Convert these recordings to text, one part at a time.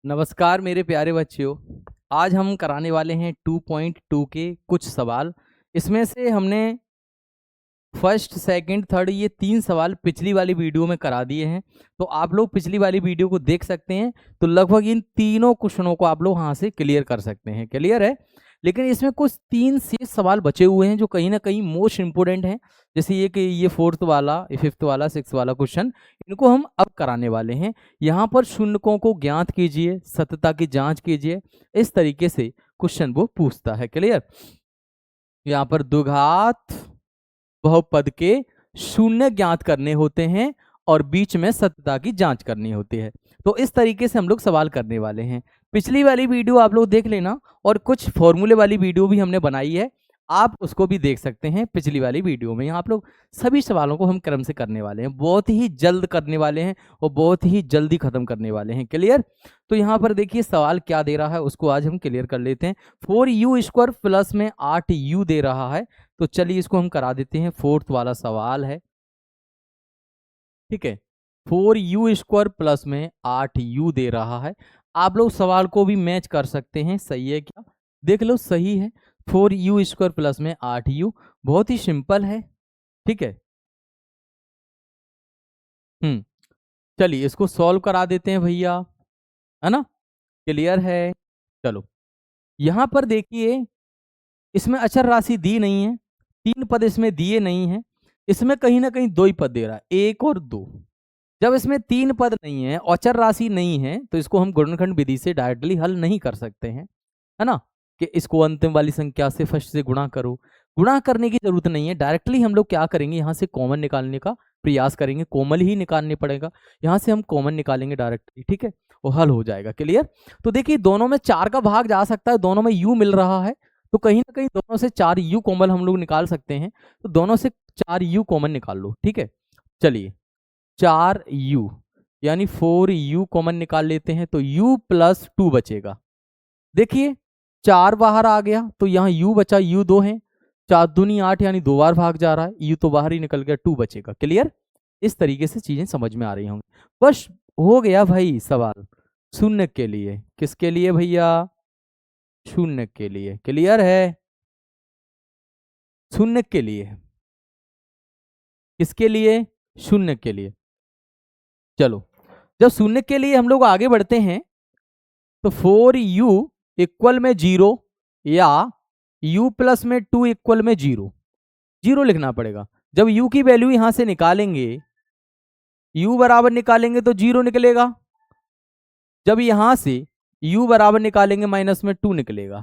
नमस्कार मेरे प्यारे बच्चों। आज हम कराने वाले हैं 2.2 के कुछ सवाल। इसमें से हमने फर्स्ट सेकंड थर्ड ये 3 सवाल पिछली वाली वीडियो में करा दिए हैं, तो आप लोग पिछली वाली वीडियो को देख सकते हैं। तो लगभग इन तीनों क्वेश्चनों को आप लोग यहाँ से क्लियर कर सकते हैं। क्लियर है, लेकिन इसमें कुछ 3 शेष सवाल बचे हुए हैं जो कहीं ना कहीं मोस्ट इंपोर्टेंट हैं। जैसे ये कि ये फोर्थ वाला, ये फिफ्थ वाला, सिक्स वाला क्वेश्चन, इनको हम अब कराने वाले हैं। यहाँ पर शून्यकों को ज्ञात कीजिए, सत्यता की जांच कीजिए, इस तरीके से क्वेश्चन वो पूछता है। क्लियर। यहाँ पर द्विघात बहुपद के शून्य ज्ञात करने होते हैं और बीच में सत्यता की जांच करनी होती है। तो इस तरीके से हम लोग सवाल करने वाले हैं। पिछली वाली वीडियो आप लोग देख लेना, और कुछ फॉर्मूले वाली वीडियो भी हमने बनाई है, आप उसको भी देख सकते हैं पिछली वाली वीडियो में। यहाँ आप लोग सभी सवालों को हम क्रम से करने वाले हैं, बहुत ही जल्द करने वाले हैं और बहुत ही जल्दी खत्म करने वाले हैं। क्लियर। तो यहाँ पर देखिए सवाल क्या दे रहा है, उसको आज हम क्लियर कर लेते हैं। 4u² प्लस में 8u दे रहा है, तो चलिए इसको हम करा देते हैं। फोर्थ वाला सवाल है, ठीक है। 4u² प्लस में 8u दे रहा है। आप लोग सवाल को भी मैच कर सकते हैं, सही है क्या, देख लो सही है। 4u² प्लस में 8u, बहुत ही सिंपल है, ठीक है। चलिए इसको सॉल्व करा देते हैं भैया, है ना। क्लियर है। चलो यहां पर देखिए, इसमें अचर राशि दी नहीं है, 3 पद इसमें दिए नहीं है, इसमें कहीं ना कहीं 2 ही पद दे रहा है, 1 और 2। जब इसमें 3 पद नहीं है, अचर राशि नहीं है, तो इसको हम गुणनखंड विधि से डायरेक्टली हल नहीं कर सकते हैं, है ना। कि इसको अंतिम वाली संख्या से फर्स्ट से गुणा करो, गुणा करने की जरूरत नहीं है। डायरेक्टली हम लोग क्या करेंगे, यहाँ से कॉमन निकालने का प्रयास करेंगे, कॉमन ही निकालने पड़ेगा। यहाँ से हम कॉमन निकालेंगे डायरेक्टली, ठीक है, वो हल हो जाएगा। क्लियर। तो देखिए दोनों में 4 का भाग जा सकता है, दोनों में u मिल रहा है, तो कहीं ना कहीं दोनों से 4u कॉमन हम लोग निकाल सकते हैं। तो दोनों से 4u कॉमन निकाल लो, ठीक है। चलिए 4u यानी 4u कॉमन निकाल लेते हैं, तो u प्लस 2 बचेगा। देखिए 4 बाहर आ गया, तो यहाँ u बचा, u 2 है, 4 दूनी 8 यानी 2 बार भाग जा रहा है, u तो बाहर ही निकल गया, 2 बचेगा। क्लियर। इस तरीके से चीजें समझ में आ रही होंगी। बस हो गया भाई सवाल शून्य के लिए। किसके लिए भैया, शून्य के लिए। क्लियर है, शून्य के लिए। किसके लिए, शून्य के लिए। चलो जब शून्य के लिए हम लोग आगे बढ़ते हैं, तो 4u में 0 या u प्लस में 2 इक्वल में 0, 0 लिखना पड़ेगा। जब u की वैल्यू यहां से निकालेंगे, u बराबर निकालेंगे तो 0 निकलेगा। जब यहां से u बराबर निकालेंगे माइनस में 2 निकलेगा,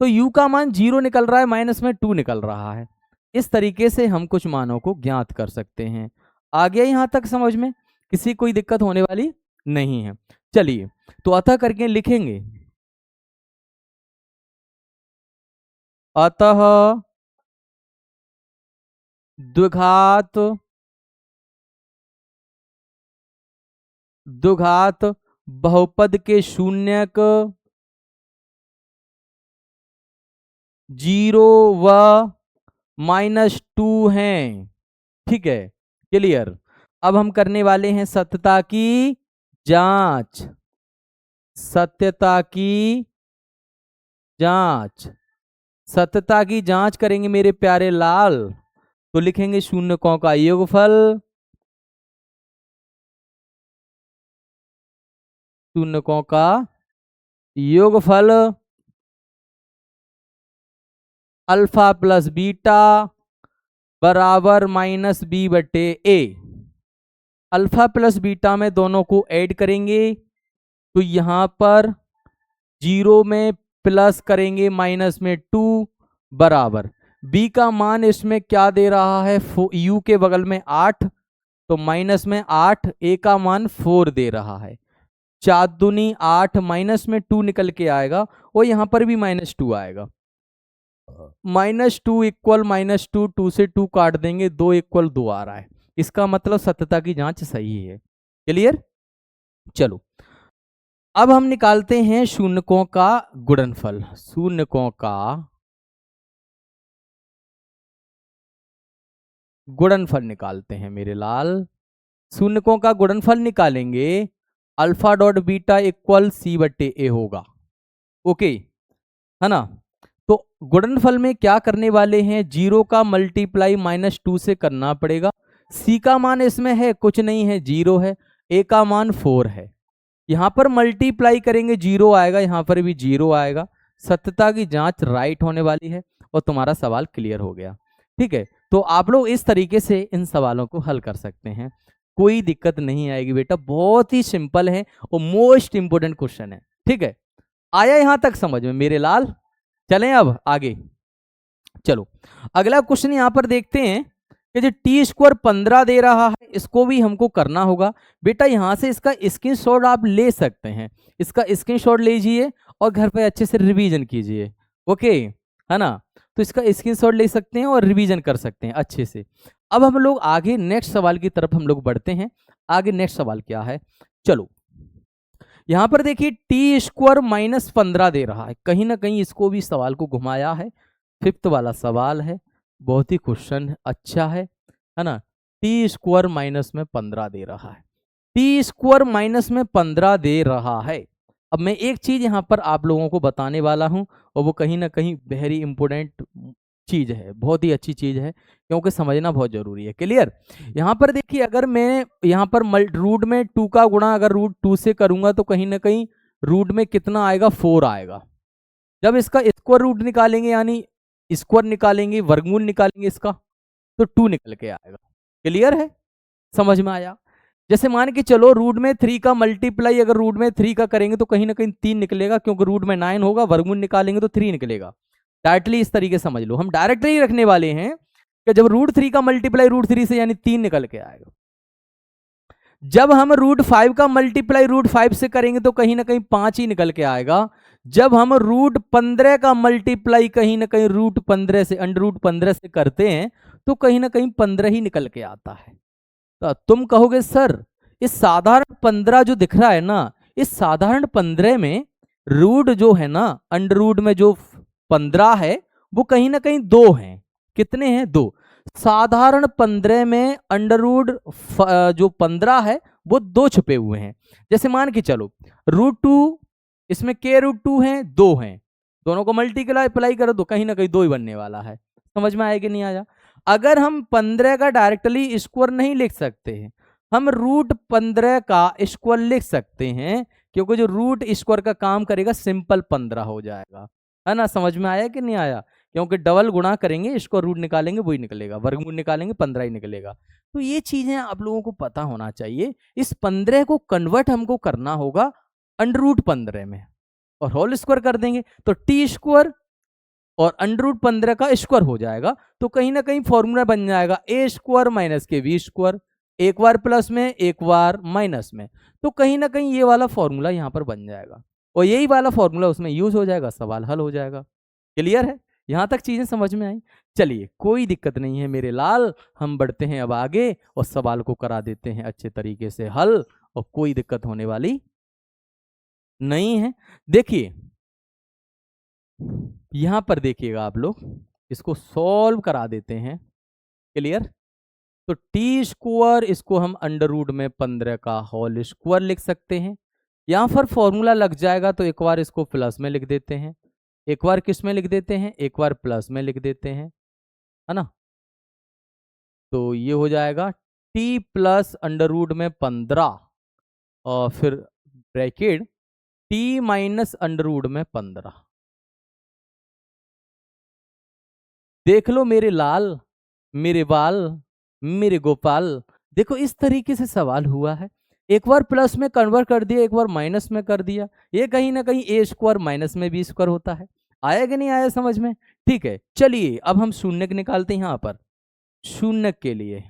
तो u का मान 0 निकल रहा है, माइनस में 2 निकल रहा है। इस तरीके से हम कुछ मानों को ज्ञात कर सकते हैं। आ गया यहां तक समझ में, किसी कोई दिक्कत होने वाली नहीं है। चलिए तो अतः करके लिखेंगे, अतः द्विघात बहुपद के शून्यक 0 व -2 हैं, ठीक है। क्लियर। अब हम करने वाले हैं सत्यता की जांच, सत्यता की जांच। सत्यता की जांच करेंगे मेरे प्यारे लाल, तो लिखेंगे शून्यकों का योगफल, शून्यकों का योगफल अल्फा प्लस बीटा बराबर -b/a। अल्फा प्लस बीटा में दोनों को ऐड करेंगे, तो यहां पर 0 में प्लस करेंगे, माइनस में 2 बराबर b का मान इसमें क्या दे रहा है, u के बगल में 8, तो माइनस में 8, a का मान 4 दे रहा है। 4 दूनी 8, माइनस में 2 निकल के आएगा, और यहां पर भी -2 आएगा। -2 इक्वल -2, 2 से 2 काट देंगे, 2 इक्वल 2 आ रहा है। इसका मतलब सत्यता की जांच सही है। क्लियर। चलो अब हम निकालते हैं शून्यकों का गुणनफल, शून्यकों का गुणनफल निकालते हैं मेरे लाल। शून्यकों का गुणनफल निकालेंगे, alpha dot beta equal C बट्टे ए होगा। ओके, है ना। तो गुणनफल में क्या करने वाले हैं, 0 का मल्टीप्लाई -2 से करना पड़ेगा। सी का मान इसमें है कुछ नहीं है, 0 है। ए का मान 4 है। यहां पर मल्टीप्लाई करेंगे 0 आएगा, यहां पर भी 0 आएगा। सत्यता की जांच राइट होने वाली है और तुम्हारा सवाल क्लियर हो गया। ठीक है, तो आप लोग इस तरीके से इन सवालों को हल कर सकते हैं, कोई दिक्कत नहीं आएगी बेटा, बहुत ही सिंपल है और मोस्ट इंपोर्टेंट क्वेश्चन है। ठीक है, आया यहां तक समझ में मेरे लाल? चलें अब आगे। चलो अगला क्वेश्चन यहां पर देखते हैं कि जो टी स्क्वायर 15 दे रहा है, इसको भी हमको करना होगा। बेटा यहां से इसका स्क्रीनशॉट आप ले सकते हैं, इसका स्क्रीनशॉट लीजिए और घर पे अच्छे से रिवीजन कीजिए। ओके, है ना। तो इसका स्क्रीनशॉट ले सकते हैं और रिवीजन कर सकते हैं अच्छे से। अब हम लोग आगे नेक्स्ट सवाल की तरफ हम लोग बढ़ते हैं। आगे नेक्स्ट सवाल क्या है, चलो यहां पर देखिए टी स्क्वायर -15 दे रहा है, कहीं ना कहीं इसको भी सवाल को घुमाया है। फिफ्थ वाला सवाल है, बहुत ही क्वेश्चन अच्छा है ना। टी स्क्वायर -15 दे रहा है, टी स्क्वायर -15 दे रहा है। अब मैं एक चीज यहां पर आप लोगों को बताने वाला हूं और वो कहीं ना कहीं वेरी इंपॉर्टेंट चीज है, बहुत ही अच्छी चीज है, क्योंकि समझना बहुत जरूरी है। क्लियर? यहां पर देखिए अगर मैं यहां पर रूट में 2 का गुणा अगर √2 से करूंगा तो कहीं ना कहीं रूट में कितना आएगा, 4 आएगा। जब इसका स्क्वायर रूट निकालेंगे यानी स्क्वायर निकालेंगे, वर्गमूल निकालेंगे इसका, तो 2 निकल के आएगा। क्लियर है? समझ में आया? जैसे मान के चलो रूट में 3 का मल्टीप्लाई अगर रूट में 3 का करेंगे तो कहीं ना कहीं 3 निकलेगा, क्योंकि रूट में 9 होगा, वर्गमूल निकालेंगे तो 3 निकलेगा। डायरेक्टली इस तरीके समझ लो, हम डायरेक्टली रखने वाले हैं कि जब √3 का मल्टीप्लाई √3 से यानी 3 निकल के आएगा। जब हम √5 का मल्टीप्लाई √5 से करेंगे तो कहीं ना कहीं 5 ही निकल के आएगा। जब हम √15 का मल्टीप्लाई कहीं ना कहीं √15 से √15 से करते हैं तो कहीं ना कहीं 15 ही निकल के आता है। तो तुम कहोगे सर इस साधारण 15 जो दिख रहा है ना, इस साधारण 15 में रूट जो है ना, अंडर में जो 15 है वो कहीं ना कहीं 2 हैं। कितने हैं? 2। साधारण 15 में अंडर जो 15 है वो 2 छुपे हुए हैं। जैसे मान के चलो √2, इसमें के √2 हैं, 2 हैं, दोनों को मल्टीप्लाई अप्लाई करो तो कहीं ना कहीं 2 ही बनने वाला है। समझ में आएगा नहीं आया? अगर हम 15 का डायरेक्टली स्क्वायर नहीं लिख सकते हैं, हम √15 का स्क्वायर लिख सकते हैं, क्योंकि जो रूट स्क्वायर का काम करेगा सिंपल 15 हो जाएगा। है ना? समझ में आया कि नहीं आया? क्योंकि डबल गुणा करेंगे, इसको रूट निकालेंगे वही निकलेगा, वर्गमूल निकालेंगे 15 ही निकलेगा। तो ये चीजें आप लोगों को पता होना चाहिए। इस 15 को कन्वर्ट हमको करना होगा √15 में और होल स्क्वायर कर देंगे तो टी स्क्वायर और √15 का स्क्वायर हो जाएगा। तो कहीं ना कहीं फॉर्मूला बन जाएगा ए स्क्वायर माइनस के बी स्क्वायर, एक बार प्लस में एक बार माइनस में, तो कहीं ना कहीं ये वाला फॉर्मूला यहाँ पर बन जाएगा और यही वाला फॉर्मूला उसमें यूज हो जाएगा, सवाल हल हो जाएगा। क्लियर है? यहाँ तक चीजें समझ में आई? चलिए कोई दिक्कत नहीं है मेरे लाल, हम बढ़ते हैं अब आगे और सवाल को करा देते हैं अच्छे तरीके से हल और कोई दिक्कत होने वाली नहीं है। देखिए यहां पर देखिएगा आप लोग, इसको सॉल्व करा देते हैं। क्लियर? तो टी स्क्वायर इसको हम अंडर में 15 का होल स्क्वायर लिख सकते हैं। यहां पर फॉर्मूला लग जाएगा तो एक बार इसको प्लस में लिख देते हैं, एक बार किस में लिख देते हैं, एक बार प्लस में लिख देते हैं, है ना। तो ये हो जाएगा टी प्लस अंडर में 15 और फिर ब्रैकेट टी माइनस अंडर में 15। देख लो मेरे लाल, मेरे बाल, मेरे गोपाल, देखो इस तरीके से सवाल हुआ है। एक बार प्लस में कन्वर्ट कर दिया, एक बार माइनस में कर दिया, ये कहीं ना कहीं ए स्क्वायर माइनस में बी स्क्वायर होता है। आया कि नहीं आया समझ में? ठीक है, चलिए अब हम शून्य निकालते हैं। यहां पर शून्य के लिए,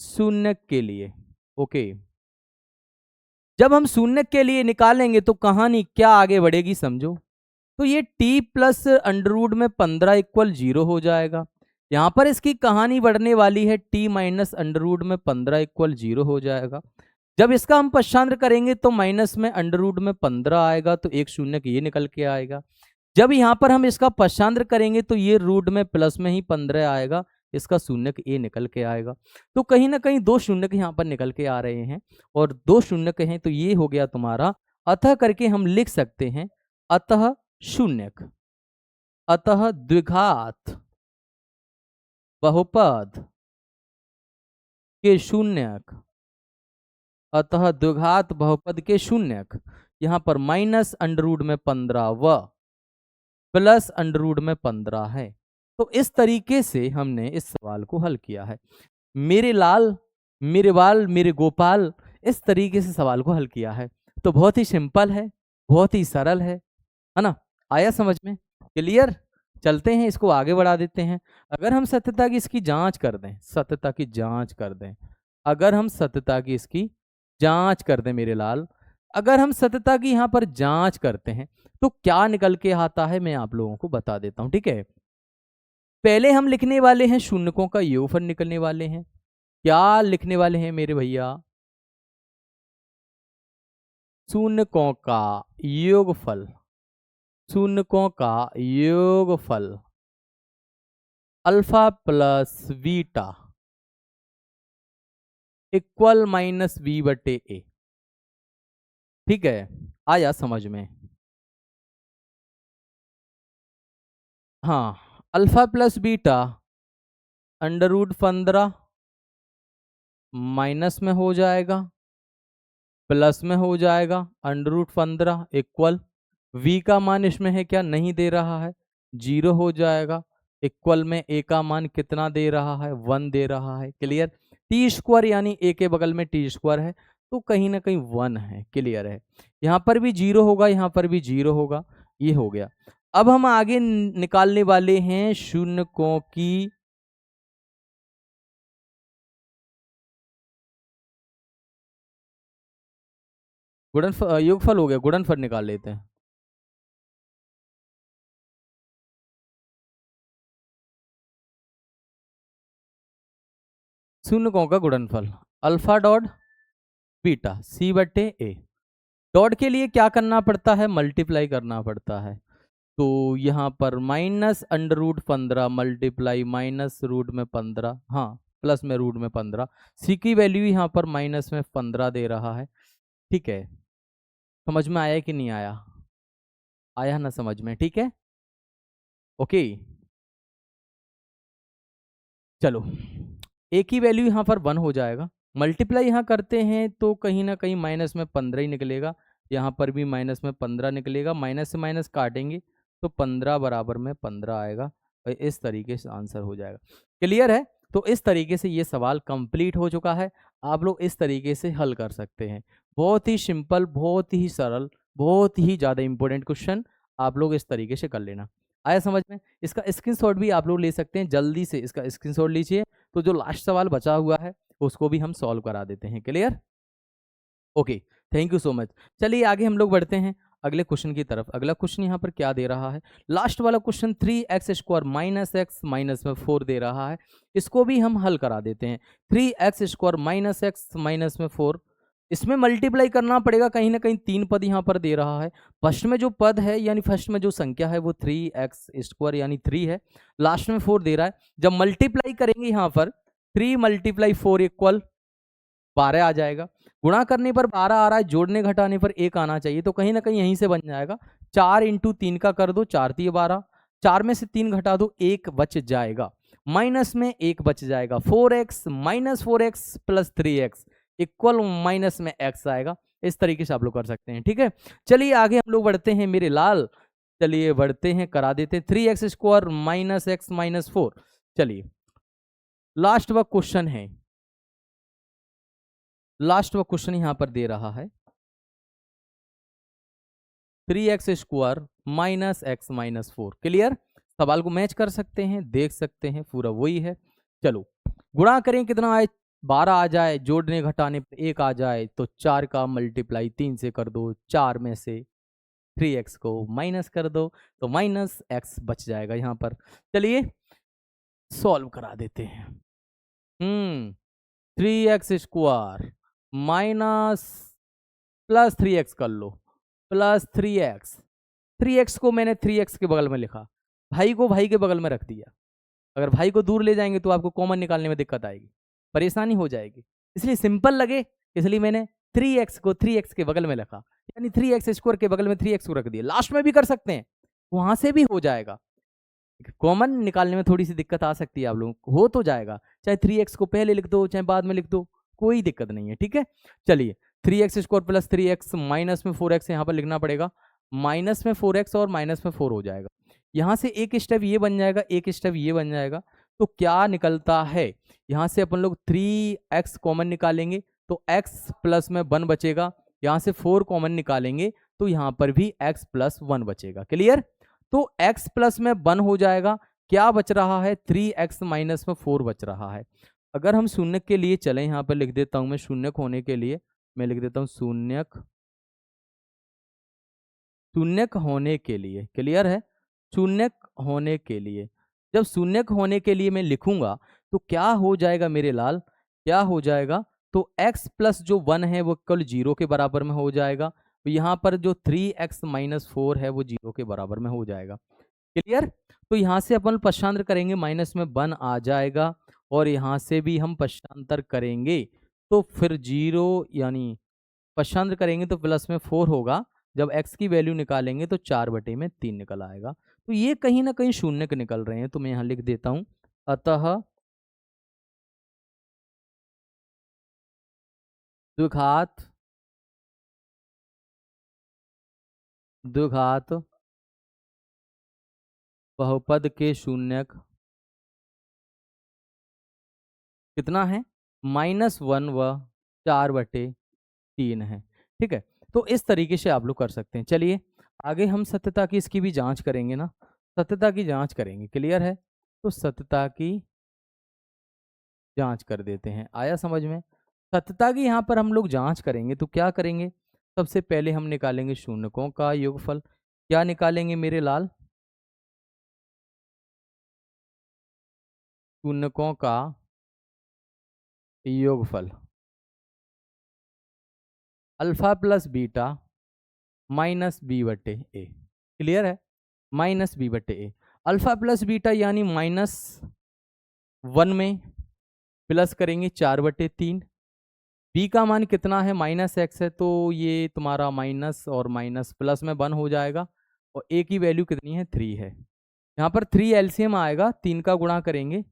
शून्य के लिए ओके, जब हम शून्य के लिए निकालेंगे तो कहानी क्या आगे बढ़ेगी समझो। तो ये t प्लस अंडर में 15 इक्वल 0 हो जाएगा। यहां पर इसकी कहानी बढ़ने वाली है t माइनस अंडर में 15 इक्वल 0 हो जाएगा। जब इसका हम पश्चांतर करेंगे तो माइनस में अंडर में 15 आएगा तो एक शून्य ये निकल के आएगा। जब यहाँ पर हम इसका पश्चांतर करेंगे तो ये रूट में प्लस में ही 15 आएगा, इसका शून्यक ए निकल के आएगा। तो कहीं ना कहीं दो शून्यक यहाँ पर निकल के आ रहे हैं और दो शून्यक हैं, तो ये हो गया तुम्हारा अतः करके हम लिख सकते हैं अतः शून्यक, अतः द्विघात बहुपद के शून्यक, अतः द्विघात बहुपद के शून्यक, यहां पर माइनस अंडर रूट में 15 व प्लस अंडर रूट में 15 है। तो इस तरीके से हमने इस सवाल को हल किया है। मेरे लाल, मेरे बाल, मेरे गोपाल, इस तरीके से सवाल को हल किया है। तो बहुत ही सिंपल है, बहुत ही सरल है ना? आया समझ में? क्लियर? चलते हैं, इसको आगे बढ़ा देते हैं। अगर हम सत्यता की इसकी जांच कर दें, सत्यता की जांच कर दें, अगर हम सत्यता की इसकी जांच कर दें मेरे लाल, अगर हम सत्यता की यहाँ पर जांच करते हैं तो क्या निकल के आता है मैं आप लोगों को बता देता हूं, ठीक है? पहले हम लिखने वाले हैं शून्यकों का योगफल निकलने वाले हैं। क्या लिखने वाले हैं मेरे भैया? शून्यकों का योगफल, शून्यकों का योगफल alpha plus beta equal minus B बटे ए। ठीक है, आया समझ में? हाँ, alpha plus beta under root 15 minus में हो जाएगा, प्लस में हो जाएगा अंडर रूट 15 इक्वल v का मान इसमें है क्या? नहीं दे रहा है, 0 हो जाएगा। इक्वल में a का मान कितना दे रहा है? 1 दे रहा है। क्लियर? टी स्क्वायर यानी a के बगल में टी स्क्वायर है तो कहीं ना कहीं 1 है। क्लियर है? यहाँ पर भी 0 होगा, यहाँ पर भी 0 होगा। ये हो गया। अब हम आगे निकालने वाले हैं शून्यकों की गुणनफल, योगफल हो गया, गुणनफल निकाल लेते हैं। शून्यकों का गुणनफल अल्फा डॉट बीटा सी बटे ए। डॉट के लिए क्या करना पड़ता है? मल्टीप्लाई करना पड़ता है। तो यहाँ पर minus under root 15 multiply minus root में 15, हाँ प्लस में रूट में 15। सी की वैल्यू यहाँ पर माइनस में 15 दे रहा है। ठीक है, समझ में आया कि नहीं आया? आया ना समझ में? ठीक है, ओके। चलो, ए की वैल्यू यहाँ पर 1 हो जाएगा। मल्टीप्लाई यहाँ करते हैं तो कहीं ना कहीं माइनस में 15 ही निकलेगा, यहाँ पर भी माइनस में 15 निकलेगा। माइनस से माइनस काटेंगे तो 15 बराबर में 15 आएगा और इस तरीके से आंसर हो जाएगा। क्लियर है? तो इस तरीके से ये सवाल कंप्लीट हो चुका है। आप लोग इस तरीके से हल कर सकते हैं। बहुत ही सिंपल, बहुत ही सरल, बहुत ही ज़्यादा इंपॉर्टेंट क्वेश्चन आप लोग इस तरीके से कर लेना। आया समझ में? इसका स्क्रीनशॉट भी आप लोग ले सकते हैं, जल्दी से इसका स्क्रीनशॉट लीजिए। तो जो लास्ट सवाल बचा हुआ है उसको भी हम सॉल्व करा देते हैं। Clear? Okay, thank you so much. चलिए आगे हम लोग बढ़ते हैं अगले क्वेश्चन की तरफ। अगला क्वेश्चन यहाँ पर क्या दे रहा है? लास्ट वाला question 3x square minus x minus में 4 दे रहा है। इसको भी हम हल करा देते हैं। 3x square minus x minus में 4, इसमें मल्टीप्लाई करना पड़ेगा। कहीं ना कहीं 3 पद यहाँ पर दे रहा है। फर्स्ट में जो पद है यानी फर्स्ट में जो संख्या है वो 3x स्क्वायर यानी 3 है, लास्ट में 4 दे रहा है। जब मल्टीप्लाई करेंगे यहाँ पर 3 मल्टीप्लाई 4 इक्वल 12 आ जाएगा। गुणा करने पर 12 आ रहा है, जोड़ने घटाने पर 1 आना चाहिए, तो कहीं ना कहीं यहीं से बन जाएगा। 4 इंटू 3 का कर दो, 4 3 12, 4 में से 3 घटा दो, 1 बच जाएगा। माइनस में 1 बच जाएगा। 4x minus 4x plus 3x equal minus में x आएगा। इस तरीके से आप लोग कर सकते हैं। ठीक है, चलिए आगे हम लोग बढ़ते हैं मेरे लाल। चलिए बढ़ते हैं, करा देते हैं 3x square minus x minus 4। चलिए लास्ट वह क्वेश्चन है, लास्ट वह क्वेश्चन यहां पर दे रहा है 3x square minus x minus 4। Clear? सवाल को मैच कर सकते हैं, देख सकते हैं, पूरा वही है। चलो गुणा करें, कितना आए? 12 आ जाए, जोड़ने घटाने पर 1 आ जाए, तो 4 का मल्टीप्लाई 3 से कर दो, 4 में से 3x को माइनस कर दो तो माइनस x बच जाएगा यहाँ पर। चलिए सॉल्व करा देते हैं। 3x square minus plus 3x कर लो, प्लस 3x। 3x को मैंने 3x के बगल में लिखा, भाई को भाई के बगल में रख दिया। अगर भाई को दूर ले जाएंगे तो आपको कॉमन निकालने में दिक्कत आएगी, परेशानी हो जाएगी। इसलिए सिंपल लगे, इसलिए मैंने 3x को 3x के बगल में रखा, यानी 3x² के बगल में 3x को रख दिया। लास्ट में भी कर सकते हैं, वहां से भी हो जाएगा। कॉमन निकालने में थोड़ी सी दिक्कत आ सकती है आप लोगों को, हो तो जाएगा, चाहे 3x को पहले लिख दो चाहे बाद में लिख दो, कोई दिक्कत नहीं है, ठीक है। चलिए 3x² प्लस 3x माइनस में 4x यहाँ पर लिखना पड़ेगा, माइनस में 4x और माइनस में 4 हो जाएगा। यहाँ से एक स्टेप ये बन जाएगा, एक स्टेप ये बन जाएगा, तो क्या निकलता है, यहाँ से अपन लोग 3x कॉमन निकालेंगे तो x प्लस में 1 बचेगा, यहाँ से 4 कॉमन निकालेंगे तो यहाँ पर भी x प्लस 1 बचेगा। क्लियर? तो x प्लस में 1 हो जाएगा, क्या बच रहा है, 3x माइनस में 4 बच रहा है। अगर हम शून्यक के लिए चले, यहाँ पर लिख देता हूं मैं, शून्यक होने के लिए मैं लिख देता हूं शून्यक होने के लिए। क्लियर है? शून्यक होने के लिए, जब शून्यक होने के लिए मैं लिखूंगा तो क्या हो जाएगा मेरे लाल, क्या हो जाएगा, तो x प्लस जो 1 है वो कल 0 के बराबर में हो जाएगा, तो यहाँ पर जो 3x माइनस 4 है वो 0 के बराबर में हो जाएगा। क्लियर? तो यहाँ से अपन पश्चांतर करेंगे, माइनस में 1 आ जाएगा, और यहाँ से भी हम पश्चांतर करेंगे तो फिर 0, यानी पश्चांतर करेंगे तो प्लस में 4 होगा, जब x की वैल्यू निकालेंगे तो 4/3 निकल आएगा। तो ये कहीं ना कहीं शून्य के निकल रहे हैं, तो मैं यहाँ लिख देता हूं, अतः द्विघात बहुपद के शून्यक कितना है, -1 व 4/3 है। ठीक है, तो इस तरीके से आप लोग कर सकते हैं। चलिए आगे हम सत्यता की इसकी भी जांच करेंगे ना, सत्यता की जांच करेंगे। क्लियर है? तो सत्यता की जांच कर देते हैं, आया समझ में। सत्यता की यहाँ पर हम लोग जांच करेंगे तो क्या करेंगे, सबसे पहले हम निकालेंगे शून्यकों का योगफल। क्या निकालेंगे मेरे लाल, शून्यकों का योगफल, alpha plus beta minus b/a। Clear है? -b/a, अल्फा प्लस बीटा यानी -1 में प्लस करेंगे 4/3, b का मान कितना है, -x है, तो ये तुम्हारा माइनस और माइनस प्लस में 1 हो जाएगा, और a की वैल्यू कितनी है, 3 है। यहाँ पर 3 एलसीएम आएगा, 3 का गुणा करेंगे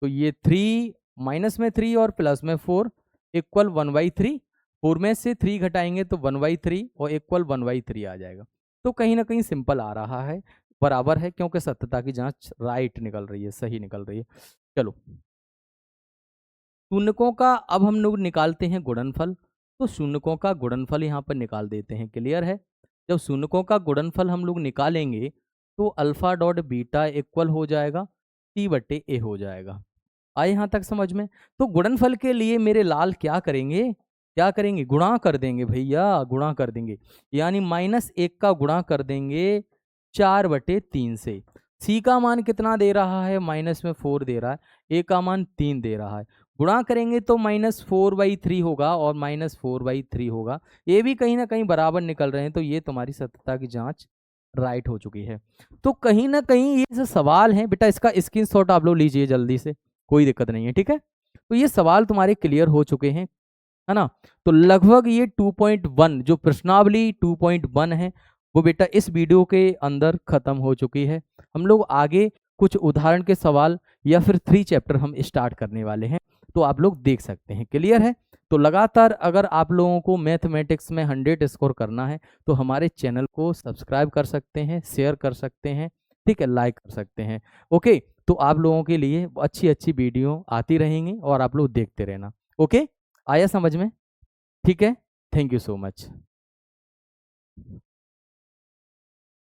तो ये 3 माइनस में 3 और प्लस में 4 इक्वल 1/3, 4 में से 3 घटाएंगे तो 1/3 और इक्वल 1/3 आ जाएगा। तो कहीं ना कहीं सिंपल आ रहा है, बराबर है, क्योंकि सत्यता की जांच राइट निकल रही है, सही निकल रही है। चलो शून्यकों का अब हम लोग निकालते हैं गुणनफल, तो शून्यकों का गुणनफल यहाँ पर निकाल देते हैं। क्लियर है? जब शून्यकों का गुणनफल हम लोग निकालेंगे तो अल्फा डॉट बीटा इक्वल हो जाएगा t/a हो जाएगा। आए यहाँ तक समझ में? तो गुणनफल के लिए मेरे लाल क्या करेंगे, क्या करेंगे, गुणा कर देंगे भैया, गुणा कर देंगे, यानी -1 का गुणा कर देंगे 4/3 से। सी का मान कितना दे रहा है, माइनस में 4 दे रहा है, ए का मान 3 दे रहा है, गुणा करेंगे तो -4/3 होगा और -4/3 होगा, ये भी कहीं ना कहीं बराबर निकल रहे हैं। तो ये तुम्हारी सत्यता की जांच राइट हो चुकी है। तो कहीं ना कहीं ये जो सवाल है बेटा, इसका स्क्रीनशॉट आप लोग लीजिए जल्दी से, कोई दिक्कत नहीं है, ठीक है। तो ये सवाल तुम्हारे क्लियर हो चुके हैं, है ना। तो लगभग ये 2.1 जो प्रश्नावली 2.1 है वो बेटा इस वीडियो के अंदर खत्म हो चुकी है। हम लोग आगे कुछ उदाहरण के सवाल या फिर 3 चैप्टर हम स्टार्ट करने वाले हैं, तो आप लोग देख सकते हैं। क्लियर है? तो लगातार अगर आप लोगों को मैथमेटिक्स में 100 स्कोर करना है तो हमारे चैनल को सब्सक्राइब कर सकते हैं, शेयर कर सकते हैं, ठीक है, लाइक कर सकते हैं। ओके, तो आप लोगों के लिए अच्छी अच्छी वीडियो आती रहेंगी और आप लोग देखते रहना। ओके, आया समझ में? ठीक है, थैंक यू सो मच।